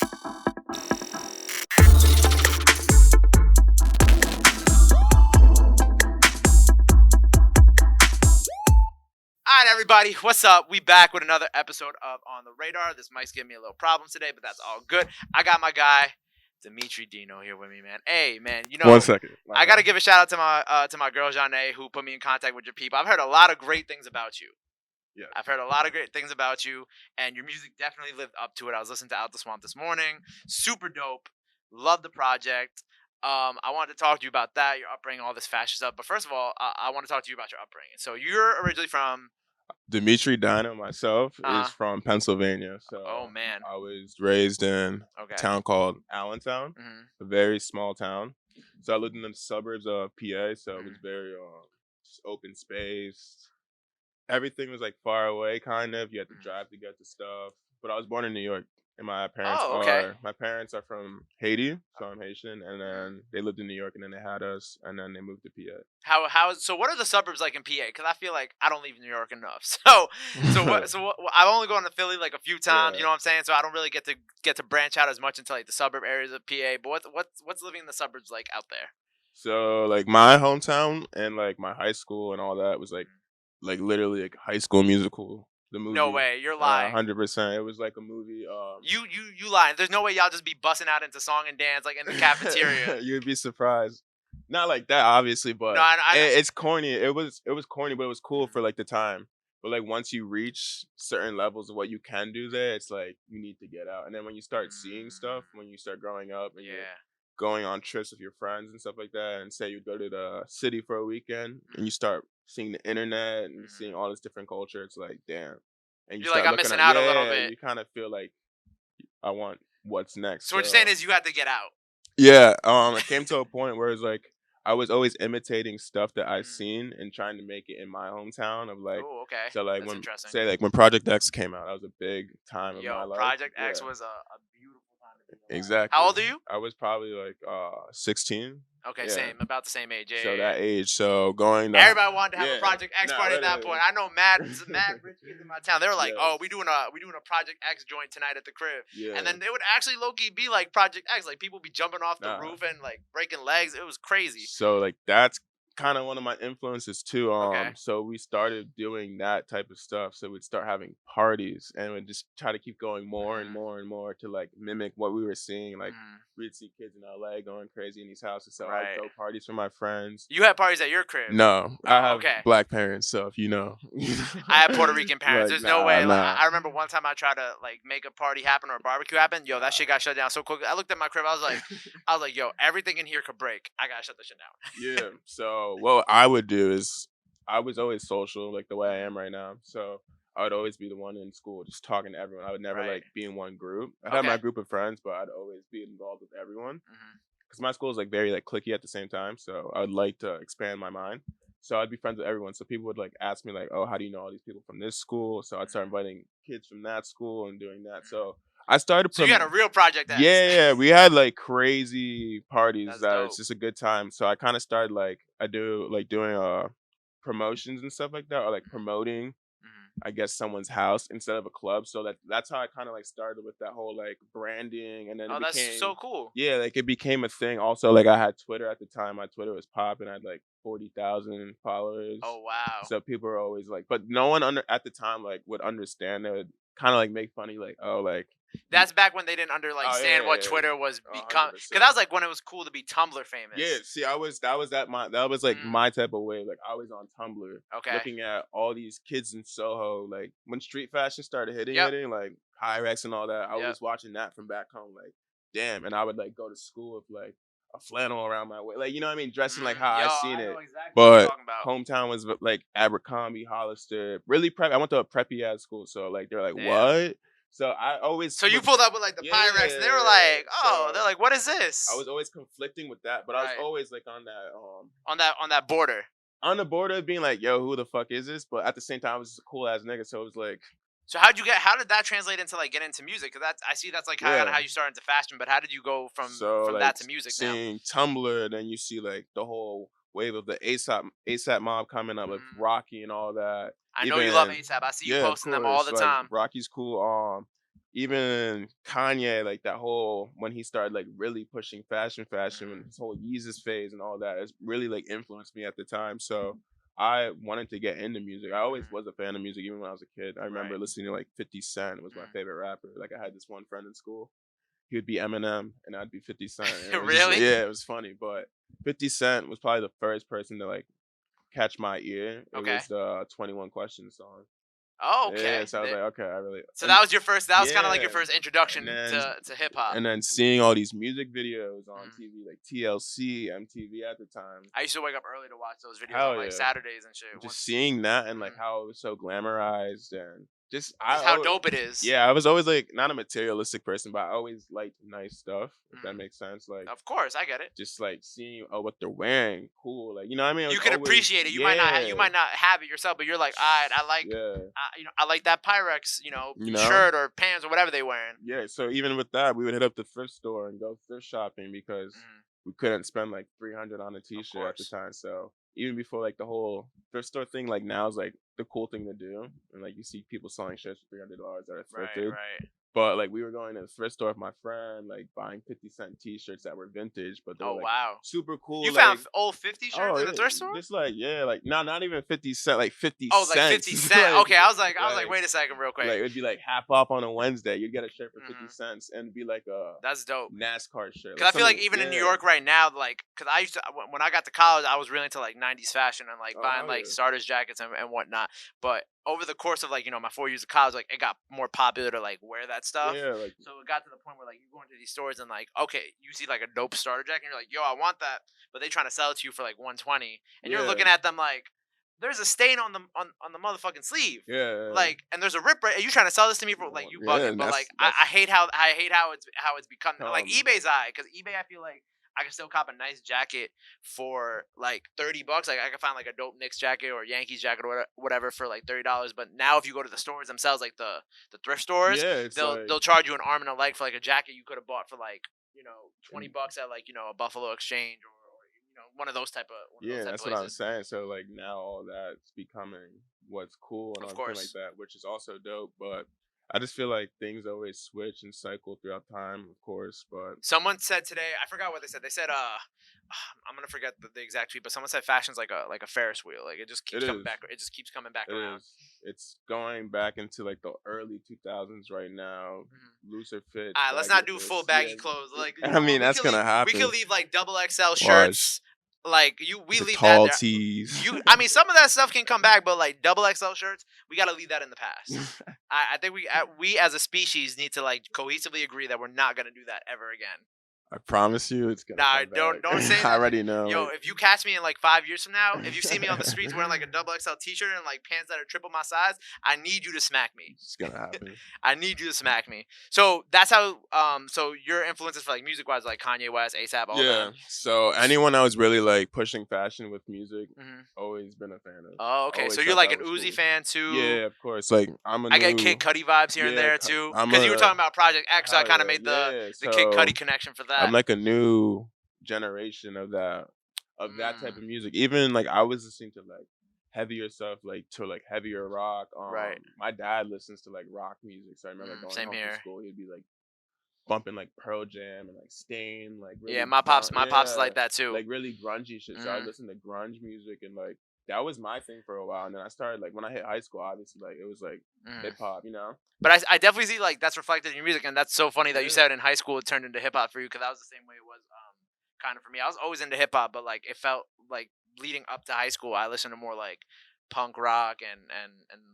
All right, everybody, what's up? We back with another episode of On the Radar. This mic's giving me a little problems today, but that's all good. I got my guy, Dimitry Dino, here with me, man. Hey, man, 1 second. I gotta give a shout out to my girl Janae, who put me in contact with your people. I've heard a lot of great things about you. Yeah. I've heard a lot of great things about you, and your music definitely lived up to it. I was listening to Out the Swamp this morning. Super dope. Love the project. I wanted to talk to you about that, your upbringing, all this fashion stuff. But first of all, I want to talk to you about your upbringing. So you're originally from. Dimitry Dino, myself, Uh-huh. is from Pennsylvania. So Oh, man. I was raised in Okay. a town called Allentown, Mhm. a very small town. So I lived in the suburbs of PA, so it was very just open space. Everything was like far away, kind of. You had to drive to get to stuff. But I was born in New York, and my parents Oh, okay. are from Haiti, so I'm Haitian, and then they lived in New York, and then they had us, and then they moved to So what are the suburbs like in PA? Because I feel like I don't leave New York enough. So PA. I've only gone to Philly like a few times. Yeah. You know what I'm saying? So I don't really get to branch out as much into like the suburb areas of PA. But what's living in the suburbs like out there? So like my hometown and like my high school and all that was like literally like High School Musical, the movie. No way, you're lying. 100%. It was like a movie. You lying? There's no way y'all just be busting out into song and dance like in the cafeteria. You'd be surprised. Not like that, obviously, but No, I it's corny. It was corny, but it was cool Mhm. for like the time. But like once you reach certain levels of what you can do there, it's like you need to get out. And then when you start seeing stuff, when you start growing up and you're Yeah. going on trips with your friends and stuff like that, and say you go to the city for a weekend and you start seeing the internet and seeing all this different culture, it's like damn. And you You're like, start I'm looking missing at out a little bit. you kind of feel like I want what's next. So what you're saying is you had to get out. Yeah, it came to a point where it's like I was always imitating stuff that I've Mm. seen and trying to make it in my hometown of like Oh, okay. so like That's when interesting. say like when Project X came out, that was a big time of my Yo, life. Project X Yeah. was a beautiful time to be alive. Exactly. How old are you? I was probably like 16. Okay, Yeah. same, about the same age. Yeah, So yeah, that yeah. age, so going to Everybody wanted to have a yeah, Project X nah, party at that literally. point. I know mad rich kids in my town. They were like, "Oh, Yes. we doing a Project X joint tonight at the crib," Yeah. and then they would actually low key be like Project X, like people be jumping off the Nah. roof and like breaking legs. It was crazy. So like that's kind of one of my influences too. Okay. So we started doing that type of stuff. So we'd start having parties and we'd just try to keep going more and Mhm. more and more to like mimic what we were seeing. Like Mhm. we'd see kids in LA going crazy in these houses. So Right. I'd throw parties for my friends. You had parties at your crib. No, I have okay. black parents, so if you know. I have Puerto Rican parents. Like, There's no way. Like, nah. I remember one time I tried to like make a party happen or a barbecue happen. Yo, that shit got shut down so quick. I looked at my crib. I was like, yo, everything in here could break. I gotta shut this shit down. Yeah. So what I would do is I was always social, like the way I am right now. So I would always be the one in school just talking to everyone. I would never Right. like be in one group. I'd have my Okay. group of friends, but I'd always be involved with everyone. Mhm. Because my school is like very like cliquey at the same time. So I would like to expand my mind. So I'd be friends with everyone. So people would like ask me like, oh, how do you know all these people from this school? So I'd start inviting kids from that school and doing that. So I started So you had a real Project X. yeah, we had like crazy parties That's that dope. it's just a good time. So I kind of started like I do like doing promotions and stuff like that, or like promoting Mhm. I guess someone's house instead of a club. So that's how I kind of like started with that whole like branding, and then Oh, it that's became so cool. yeah, like it became a thing. Also, like I had Twitter at the time. My Twitter was popping. I had like 40,000 followers. Oh, wow. So people were always like, but no one at the time like would understand. They would kind of like make funny, like oh like. That's back when they didn't understand what Yeah, Twitter was become. 100%. Because that was like when it was cool to be Tumblr famous. Yeah, see, that was like Mm. my type of way. Like I was on Tumblr, Okay. looking at all these kids in Soho. Like when street fashion started hitting, Yep. like Pyrex and all that. I was Yep. just watching that from back home. Like, damn, and I would like go to school with like a flannel around my waist, like you know what I mean, dressing like how Yo, I seen I it. know exactly what you're But talking about. hometown was like Abercrombie, Hollister, really prep. I went to a preppy ass school, so like they're like, Damn. what? So I always So you pulled up with like the Pyrex, and they were like, "Oh, so they're like, what is this?" I was always conflicting with that, but I was Right. always like on on that border. the border of being like, yo, who the fuck is this? But at the same time, I was just a cool ass nigga, so it was like, So how did that translate into like getting into music? Because I see that's like kind of Yeah. how you started into fashion, but how did you go from like, that to music now? seeing Tumblr, then you see like the whole wave of the ASAP mob coming up with Rocky and all that. I know you love Even- ASAP. I see you yeah, of posting them all course, the like, time. Rocky's cool. even Kanye, like that whole when he started like really pushing fashion, and Mm, his whole Yeezus phase and all that, it's really like influenced me at the time. So I wanted to get into music. I always mm, was a fan of music, even when I was a kid. I remember right. listening to like 50 Cent was my Mm. favorite rapper. Like I had this one friend in school. He would be Eminem and I'd be 50 Cent. And it was just Really? yeah, it was funny. But 50 Cent was probably the first person to like catch my ear. It Okay. was the 21 Questions song. Oh, Yeah, okay. so I was like, okay, I really So and that was your first. That was kind of like your yeah, first and introduction then to hip hop. seeing all these music videos on Mm. TV, like TLC, MTV at the time. I used to wake up early to watch those videos on Hell like yeah. Saturdays and shit. Just Once, seeing that and like mm, how it was so glamorized and just just how dope it is. yeah, I was always like not a materialistic person, but I always liked nice stuff, if that Mm. makes sense. Like Of course, I get it. just like seeing what they're wearing, cool. Like you know what I mean? It was You can always appreciate it. You might not. You yeah. might not have it yourself, but you're like, all right, I like, Yeah. I like that Pyrex, You know? shirt or pants or whatever they wearing. Yeah, so even with that, we would hit up the thrift store and go thrift shopping because Mm, we couldn't spend like 300 on a of t-shirt at the course. time. So even before like the whole thrift store thing, like now is like the cool thing to do. And like you see people selling shirts for $300 that are Right, thrifted. right. But like we were going to the thrift store with my friend, like buying 50 cent t-shirts that were vintage, but they were Oh like wow. super You cool. found Like, old 50 shirts oh, in the thrift store? just like, yeah, like, no, not even 50 cent, like 50 Oh, like 50 cents. cent. Okay, I was like, Like, wait a second, real quick. like it'd be like half off on a Wednesday. You'd get a shirt for 50 Hmm. cents and it'd be like a That's dope. NASCAR shirt, Cause like I feel like something, even in New yeah. York right now, like, cause I used to when I got to college, I was really into like '90s fashion and like Oh, buying hell like yeah. starters jackets and whatnot. But over the course of like my 4 years of college, like it got more popular to like wear that stuff. Yeah, like, So it got to the point where like you go into these stores and like, okay, you see like a dope starter jacket and you're like, yo, I want that, but they trying to sell it to you for like 120, and you're yeah, looking at them like, there's a stain on the motherfucking sleeve. yeah, Like, and there's a rip right. You trying to sell this to me for like you yeah, bugging? and But like, that's I hate how it's become. Like come, eBay's because eBay I feel like I can still cop a nice jacket for like $30. Like I can find like a dope Knicks jacket or Yankees jacket or whatever for like $30. But now if you go to the stores themselves, like the thrift stores, yeah, it's like, they'll charge you an arm and a leg for like a jacket you could have bought for like and $20 at like a Buffalo Exchange or one of those yeah, type that's what I'm places. saying. So like now all that's becoming what's cool and Of everything like course. that, which is also dope. But I just feel like things always switch and cycle throughout time, of course. But Someone said today, I forgot what they said. They said, I'm gonna forget the exact tweet, but someone said fashion's like a Ferris wheel. Like it just it keeps coming is. back. It just keeps coming back It around. is. It's going back into like the early 2000s right now. Mhm. Looser fits, All right, let's not baggy do full fits. Yeah, baggy clothes. Like I mean that's gonna we could happen. leave like double XL Watch shirts. Like we the leave that tall there. tees. I mean, some of that stuff can come back, but like double XL shirts, we gotta leave that in the past. I think we as a species need to like cohesively agree that we're not gonna do that ever again. I promise you, it's gonna Nah, come don't say back. I that. already know. Yo, Like, if you catch me in like 5 years from now, if you see me on the streets wearing like a double XL T-shirt and like pants that are triple my size, I need you to smack me. it's gonna happen. I need you to smack me. So that's how. So your influences for like music wise, like Kanye West, ASAP, all Yeah. them. So anyone that was really like pushing fashion with music, Hmm. always been a fan of. Oh, okay. So Always you're thought like that an was Uzi cool. fan too. Yeah, of course. Like I'm a I get Kid new. Cudi vibes here and Yeah, there too, I'm because you were a talking about Project X, so I hell kind of yeah, made yeah. the Kid So Cudi connection for I'm that. like a new generation of that type of Mm, music. Even like I was listening to like heavier stuff, like to like heavier rock. right. My dad listens to like rock music, so I remember going Same home from here. school, he'd be like bumping like Pearl Jam and like Stain, like Yeah, really my pops is like that too. like really grungy shit. So I Hmm. listened to grunge music and like that was my thing for a while. And then I started like when I hit high school, obviously like it was like hip hop, you know? But I definitely see like that's reflected in your music, and that's so funny that you Yeah. said in high school it turned into hip hop for you because that was the same way it was kind of for me. I was always into hip hop, but like it felt like leading up to high school, I listened to more like punk rock and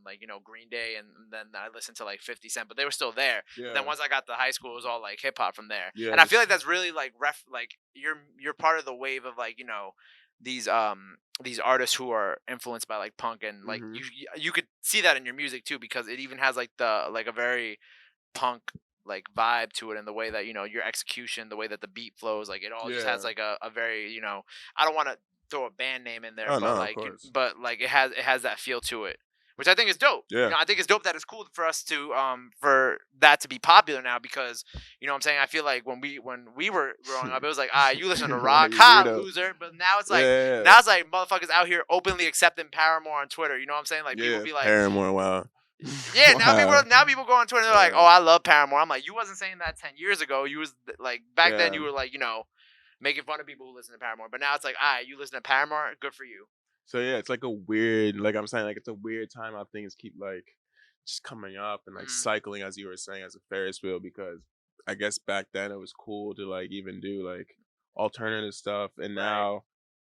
like Green Day, and then I listened to like 50 Cent, but they were still there. But then Yeah. once I got to high school, it was all like hip hop from there, Yeah. and I feel Just like that's really like like you're part of the wave of like these these artists who are influenced by like punk, and like hmm you could see that in your music too because it even has like the like a very punk like vibe to it, and the way that your execution, the way that the beat flows, like it all just has yeah. like a very I don't want to throw a band name in there, Oh but no, of like course. it has that feel to it, which I think is dope. Yeah. I think it's dope that it's cool for us to for that to be popular now, because what I'm saying, I feel like when we were growing up, it was like, you listen to rock, You ha, weirdo. loser. But now it's Yeah, like yeah. motherfuckers out here openly accepting Paramore on Twitter. You know what I'm saying? Like people Yeah, be like, Paramore, wow. Yeah, Wow. now people go on Twitter and they're like, "Oh, I love Paramore." I'm like, "You wasn't saying that 10 years ago. You was like back then Yeah. you were like, making fun of people who listen to Paramore. But now it's like, "All right, you listen to Paramore, good for you." So yeah, it's like a weird, like I'm saying, like it's a weird time how things keep like just coming up and like Mhm. cycling, as you were saying, as a Ferris wheel. Because I guess back then it was cool to like even do like alternative stuff, and Right. now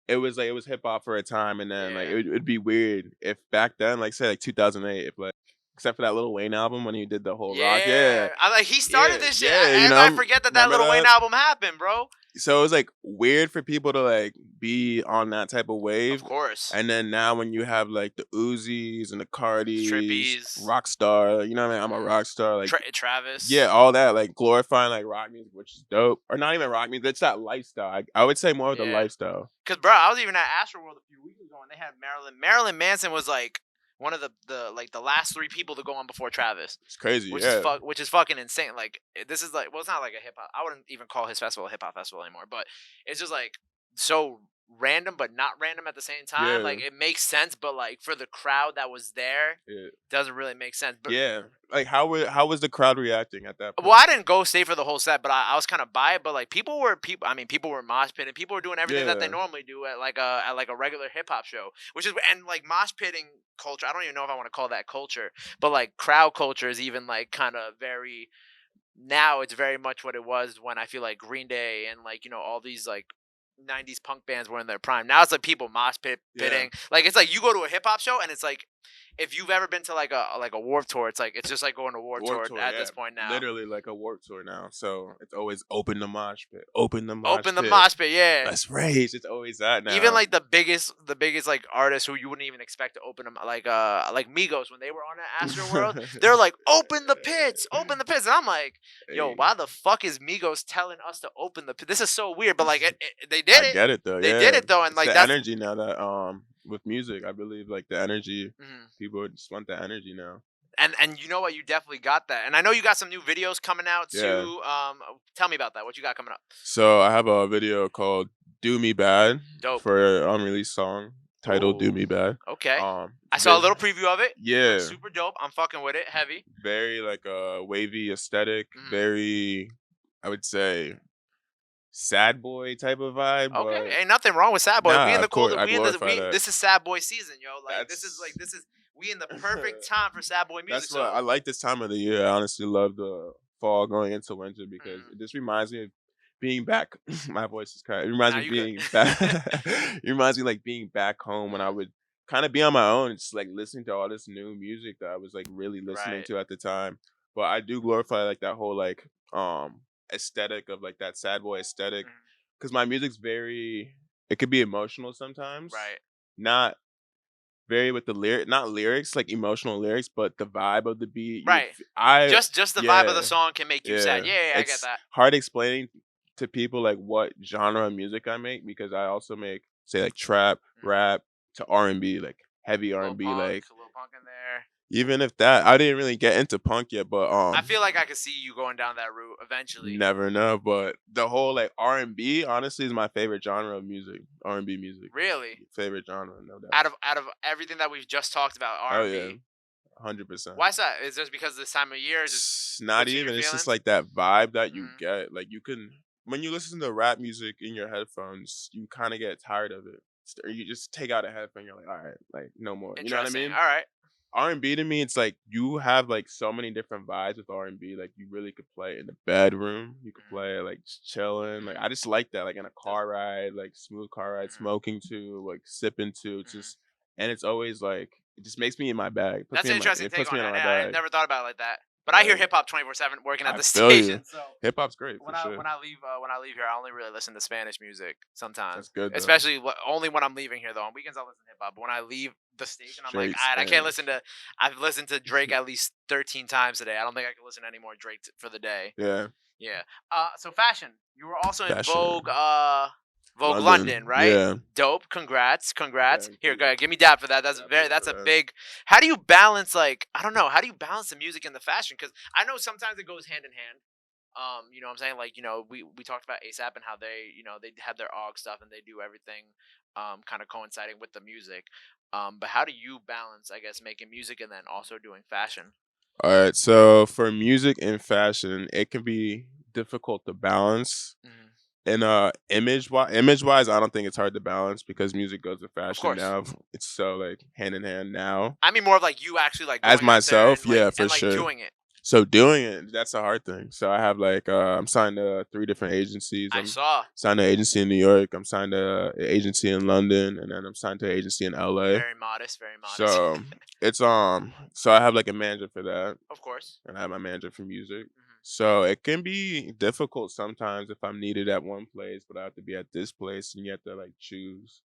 it was hip hop for a time, and then like Yeah. it'd be weird if back then, like say like 2008, if like except for that Lil Wayne album when he did the whole rock, yeah, Yeah. I like he started yeah, this shit. yeah, you I know, forget that remember Little Wayne that? album happened, bro. So it was like weird for people to like be on that type of Of wave. course. And then now when you have like the Uzis and the Cardis, Trippies. rock star, you know what I mean? I'm a rock star, like yeah, Travis. all that, like glorifying like rock music, which is dope. Or not even rock music, it's that lifestyle. I would say more of the Yeah. lifestyle. Cause bro, I was even at Astroworld a few weeks ago, and they had Marilyn Manson was like one of the last three people to go on before Travis, It's crazy, yeah. which is fucking insane. Like this is like, well, it's not like a hip hop. I wouldn't even call his festival a hip hop festival anymore, but it's just like so random, but not random at the same time. Yeah. Like it makes sense, but like for the crowd that was there, Yeah. doesn't really make sense. But Yeah. Like how was the crowd reacting at that well, point? I didn't go stay for the whole set, but I was kind of by it. But like people. I mean, people were mosh pitting. People were doing everything that they Yeah. normally do at like a regular hip hop show, which is and like mosh pitting culture. I don't even know if I want to call that culture, but like crowd culture is even like kind of very now. It's very much what it was when I feel like Green Day and like all these like 90s punk bands were in their prime. Now it's like people Yeah. pitting. Like it's like you go to a hip hop show and it's like if you've ever been to like a Warped Tour, it's just like going to Warped Warped Tour Tour, at yeah. this point now. Literally like a Warped Tour now. So it's always open the mosh pit. Open the mosh Open the pit. mosh pit, yeah. Let's rage. It's always that Even now. like the biggest like artists who you wouldn't even expect to open them, like Migos when they were on at Astroworld, they're like open the pits, and I'm like, yo, Hey, why the fuck is Migos telling us to open the pit? This is so weird, but like I get it though, they did yeah. it though, and It's like the that's energy now that with music, I believe like the energy, mhm. people just want the energy now. And you know what, you definitely got that, and I know you got some new videos coming out Yeah. too. Tell me about that. What you got coming up? So I have a video called "Do Me Bad" Dope. for an unreleased song titled "Do Ooh. Me Bad." Okay. I saw a Very, little preview of it. Looks yeah, super dope. I'm fucking with it. Heavy. very like a wavy aesthetic, Mhm. very, I would say, sad boy type of vibe, Okay, but ain't nothing wrong with sad boy. We in nah, the of course cold. I We in the glorify we. that. This is sad boy season, yo. Like That's this is we in the perfect time for sad boy music. that's what So, I like this time of the year. I honestly love the fall going into winter because mm, it just reminds me of being back. My voice is cracked. It reminds now me of you could. being back. It reminds me like being back home when I Mm, would kind of be on my own, just like listening to all this new music that I was like really listening right. to at the time. But I do glorify like that whole like aesthetic of like that sad boy aesthetic Mm, because my music's very. It could be emotional sometimes, right. not very with the lyric, not lyrics like emotional lyrics, but the vibe of the beat. Right. I Just the vibe of the yeah, song can make you sad. yeah. Yeah, I get It's that. hard explaining to people like what genre of music I make because I also make say like trap, Mm, rap to R&B, like heavy a R&B, like little punk in there. even if that I didn't really get into punk yet, but I feel like I could see you going down that route eventually. never know. But the whole like R&B honestly is my favorite genre of music. R&B music, Really, favorite genre, no doubt. out of everything that we've just talked about, R Oh and yeah, B. 100%. Why is that? Is just because this time of year just It's not puts you in your even. It's just feelings? like that vibe that you Mm, get. Like you can when you listen to rap music in your headphones, you kind of get tired of it. Or you just take out a headphone, you're like, all right, like no more. You know what I interesting. mean? All right. R&B to me, it's like you have like so many different vibes with R&B. Like you really could play it in the bedroom. You could Mm, play it like just chilling. Like mm, I just like that. Like in a does- car ride, like smooth car ride, mm, smoking to, like sipping to. It's mm. just and it's always like it just makes me in my bag. That's an interesting It take puts on me it. in my I bag. never thought about it like that. But I hear Like hip hop 24/7 working at I the feel you. station. So Hip hop's great for sure. when I leave here, I only really listen to Spanish music That's sometimes. good though. Especially only when I'm leaving here though. On weekends I listen to hip hop. But when I leave the station, I'm like, Straight all right, I can't Spanish. listen to. I've listened to Drake at least 13 times today. I don't think I can listen to any more Drake for the day. Yeah. Yeah. So fashion. You were also in Vogue. Fashion. Vogue London, London. right? Yeah. Dope. Congrats. Congrats. Thank Here, you. go ahead. Give me dap for that. That's very. Definitely That's for a that. big. How do you balance like I don't know. How do you balance the music and the fashion? Because I know sometimes it goes hand in hand. You know what I'm saying? Like, we talked about ASAP and how they have their AUG stuff and they do everything kind of coinciding with the music. But how do you balance, I guess, making music and then also doing fashion? All right, so for music and fashion, it can be difficult to balance. Hmm. And image wise, I don't think it's hard to balance because music goes with Of fashion course. now. It's so like hand in hand now. I mean more of like you actually like As going out there myself, and like yeah, for sure. doing it. So doing it, that's the hard thing. So I have like I'm signed to 3 different agencies. I I'm saw. signed to an agency in New York. I'm signed to an agency in London, and then I'm signed to an agency in LA. Very modest, very modest. So it's so I have like a manager for that, Of course. and I have my manager for music. Hmm. So it can be difficult sometimes if I'm needed at one place, but I have to be at this place, and you have to like choose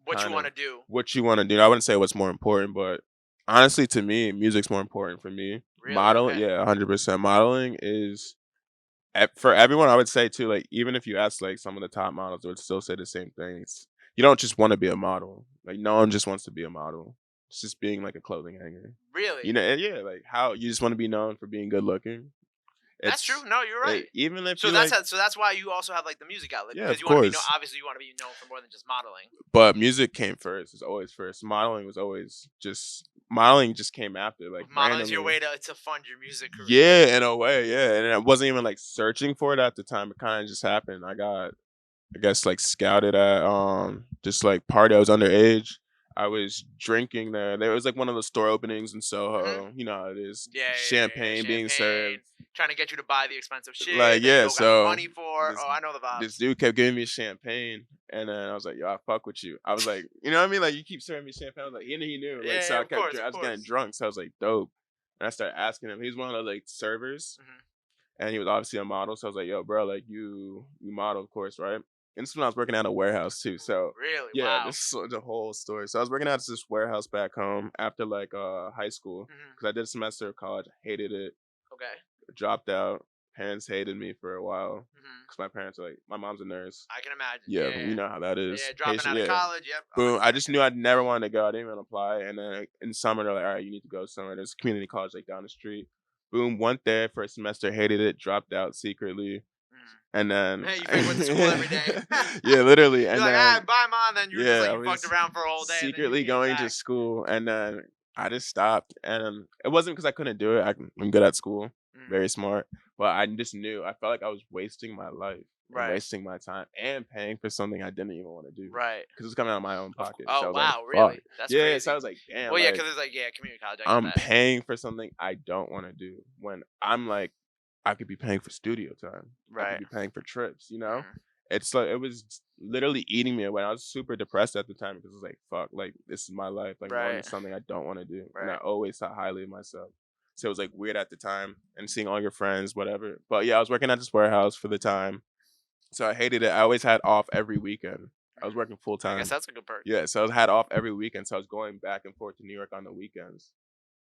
What you kind want of to do? what you want to do. I wouldn't say what's more important, but honestly, to me, music's more important for me. Really? Model, Okay. yeah, 100%. Modeling is for everyone. I would say too, like even if you ask like some of the top models, they would still say the same thing. You don't just want to be a model. Like no one just wants to be a model. It's just being like a clothing hanger. Really? And yeah, like how you just want to be known for being good looking. That's true. It's No, you're right. even if So you like, that's why you also have like the music outlet yeah, because of you want to be known. course. Obviously, you want to be known for more than just modeling. But music came first. It's always first. Modeling was always just modeling just came after, like Modeling is your randomly. way to fund your music career. Yeah, in a way, yeah. And I wasn't even like searching for it at the time. It kind of just happened. I got, I guess, like scouted at just like party. I was underage. I was drinking there. There was like one of the store openings in Hmm. Soho. You know how it is. Yeah, yeah, yeah, yeah. Champagne being served. Champagne, trying to get you to buy the expensive Like, shit that you yeah, don't got the so money for. this Oh, I know the this vibes. dude kept giving me champagne, and then I was like, "Yo, I fuck with you." I was like, you know what I mean? Like, you keep serving me champagne. I was like, he knew. Like, Yeah, so yeah, of course, I of was getting course. drunk, so I was like, dope. And I started asking him. He's one of the like servers, Hmm. and he was obviously a model. So I was like, "Yo, bro, like you model, of course, right?" And this is when I was working at a warehouse too. So Really? yeah, Wow. this is the whole story. So I was working at this warehouse back home after like high school Hmm. because I did a semester of college, hated it, Okay. dropped out. Parents hated me for a while Hmm. because my parents are like, my mom's a nurse. I can imagine. Yeah, Yeah, you know how that yeah, yeah. is. Dropping Patient, out of yeah. college. Yep, Boom. I just 100%. knew I'd never wanted to go. I didn't even apply. And then like, in summer, they're like, all right, you need to go somewhere. There's a community college like down the street. Boom. Went there for a semester, hated it, dropped out secretly. And then, Hey, you fake went to school every day. yeah, literally. You're And like, ah, then, bye, mom. Then you were just yeah, like, I you fucked was around for a whole day, and then you secretly came going to back. school. And then I just stopped. And it wasn't because I couldn't do it. I'm good at school, Mm, very smart. But I just knew. I felt like I was wasting my life and right, wasting my time and paying for something I didn't even want to do right. because it's coming out of my own pocket. So I Oh, was like, wow, fuck. really? That's Yeah. So I crazy. was like, damn, Well, yeah, like because it's like, yeah, community college. I get I'm that. paying for something I don't want to do when I'm like, I could be paying for studio time. I could Right. be paying for trips, you know? Mm, It's like, it was literally eating me away. I was super depressed at the time because it was like, fuck, like, this is my life. Like, going right. to something I don't want to do. And I Right. always thought highly of myself. So it was like weird at the time and seeing all your friends, whatever. But yeah, I was working at this warehouse for the time. So I hated it. I always had off every weekend. I was Mm. working full I guess time. that's a good perk. Yeah, so I had off every weekend. So I was going back and forth to New York on the weekends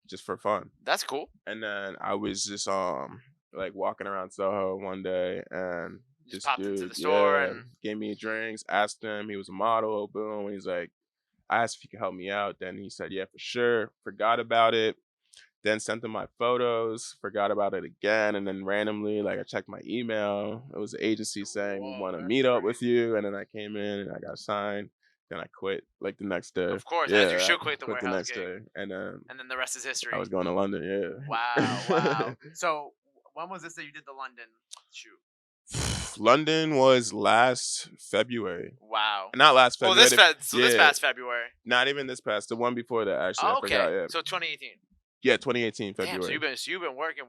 just for fun. That's cool. And then I was just like walking around Soho one day and You just this popped into dude, the store yeah, and gave me drinks, asked him, he was a model, boom. He's like, I asked if he could help me out. Then he said, yeah, for sure. Forgot about it. Then sent him my photos, forgot about it again. And then randomly, like I checked my email. It was the agency saying we whoa, want to that's meet up with crazy. you. And then I came in and I got signed. Then I quit like the next day. Of course, as you Yeah, should I quit the quit the warehouse next gig, day. And then and then the rest is I history. was going to London, Wow, yeah. wow. So when was this that you did the London shoot? London was last February. Wow. Not last Well, February. this Yeah, past February. not even this past. The one before that, actually. I Oh, forgot. okay. Yeah, So 2018. yeah, 2018 Damn. February. So you've been working.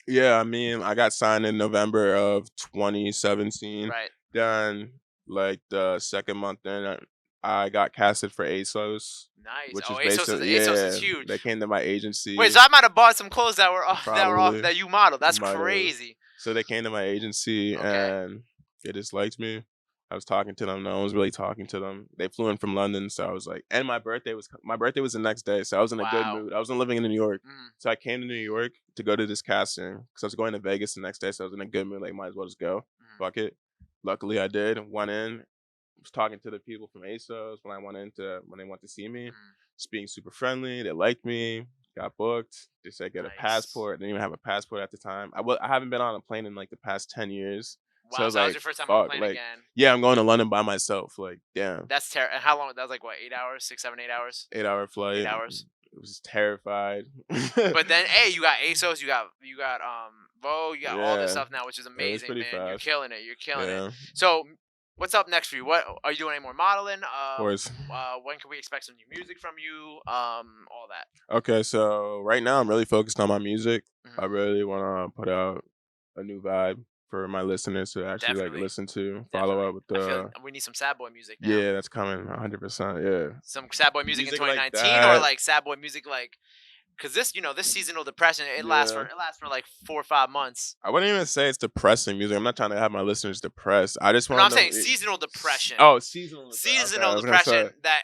Yeah, I mean, I got signed in November of 2017. Right. Then, like the second month in, I got casted for ASOS, Nice. which Oh, is ASOS is basically huge. they came to my Wait, agency. so I might have bought some clothes that were off Probably that you modeled. That's might have. crazy. So they came to my agency Okay. and they just liked me. I was talking to them. No one was really talking to them. They flew in from London, so I was like, and my birthday was the next day, so I was in a good Wow. mood. I wasn't living in New York, Mm, so I came to New York to go to this casting because I was going to Vegas the next day, so I was in a good mood. Like, might as well just go. mm, Fuck it. Luckily, I did. Went in. Was talking to the people from ASOS when they went to see me. mm. Just being super friendly. They liked me. got booked. They said get a Nice. passport. Didn't even have a passport at the time. I haven't been on a plane in like the past 10 years. So I Wow, was so that was like, your first time on a fuck, plane like, again. yeah, I'm going to London by myself. Like, damn, That's terrible. How long? That was like what, 8 hours, 6, 7, 8 hours, 8 hour flight. 8 hours. I was terrified. But then, hey, you got ASOS, you got Vogue, you got all this Yeah, stuff now, which is it was amazing, pretty man. You're fast. killing it. You're killing it. Yeah, So, what's up next for you? What are you doing? Any more modeling? of course. When can we expect some new music from you? All that. Okay, so right now I'm really focused on my music. I Mhm. really want to put out a new vibe for my listeners to actually like Definitely, listen to, follow definitely. up with I feel the we need some sad boy music now. yeah, that's coming 100%. Yeah. Some sad boy music in Music like 2019, or that. like sad boy music like, because this seasonal depression, Yeah. it lasts for like 4 or 5 months. I wouldn't even say it's depressing music. I'm not trying to have my listeners depressed. I just No, I'm want saying them. seasonal depression. Oh, seasonal. Okay, I Seasonal was gonna say depression that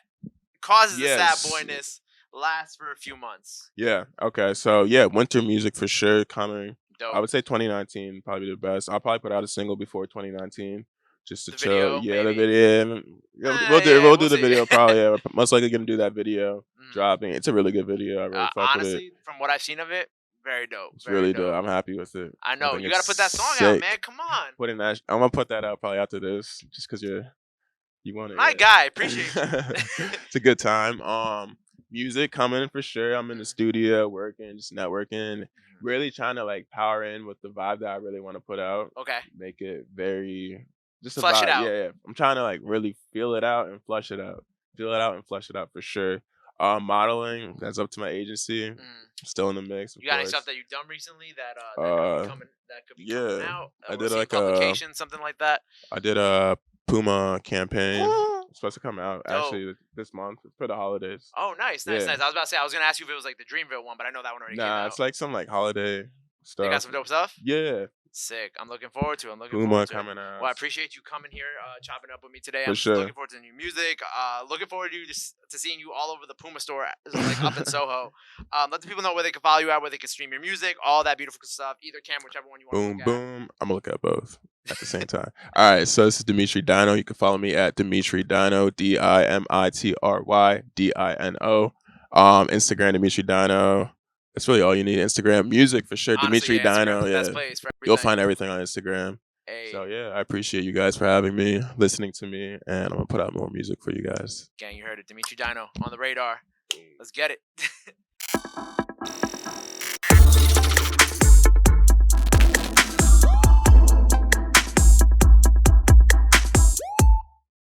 causes the sad yes. boyness lasts for a few months. Yeah. Okay. So yeah, winter music for sure coming. I Dope. would say 2019 probably the best. I'll probably put out a single before 2019 just to The chill. video, Yeah, the maybe. video. Yeah, Yeah, we'll we'll do the see. video probably. Yeah, we're most likely gonna do that video Mm. dropping. It's a really good video. I really fuck with it. Honestly, from what I've seen of it, very dope. It's Very really dope. dope. I'm happy with it. I know. think You gotta it's put that song out, sick. man. Come on. I'm gonna put that out probably after this, just because you want it. My guy, appreciate you. It's a good time. Music coming for sure. I'm in the studio working, just networking, really trying to like power in with the vibe that I really want to put out. Okay. Make it very just a Flesh it vibe. out. Yeah. I'm trying to like really feel it out and flush it out. Feel it out and flush it out for sure. Modeling, that's up to my agency. Still in the mix. Of You got any course. stuff that you've done recently that could be coming yeah, out? I We'll did see like publication, something like that. I did a Puma campaign. It's supposed to come out Dope. actually this month for the holidays. Oh, nice. Yeah. I was about to say, I was gonna ask you if it was like the Dreamville one, but I know that one already came Nah, out. it's like some like holiday stuff. They got some dope stuff? Yeah, Sick. I'm looking forward to it. I'm looking Puma forward to it. coming out. Well, I appreciate you coming here, chopping up with me today. For I'm sure. looking forward to the new music. Looking forward to to seeing you all over the Puma store, like up in Soho. Let the people know where they can follow you at, where they can stream your music, all that beautiful stuff. Either camera, whichever one you want to Boom, look at. boom. I'm gonna look at both at the same time. All right, so this is Dimitry Dino. You can follow me at Dimitry Dino, DIMITRY DINO. Instagram Dimitri Dino. That's really all you need. Instagram music for sure. Honestly, Dimitry yeah, Instagram's Dino. the best Yeah, place for you'll everything. find everything on Instagram. Hey, So yeah, I appreciate you guys for having me, listening to me, and I'm gonna put out more music for you guys. gang, you heard it. Dimitry Dino on the radar. Let's get it.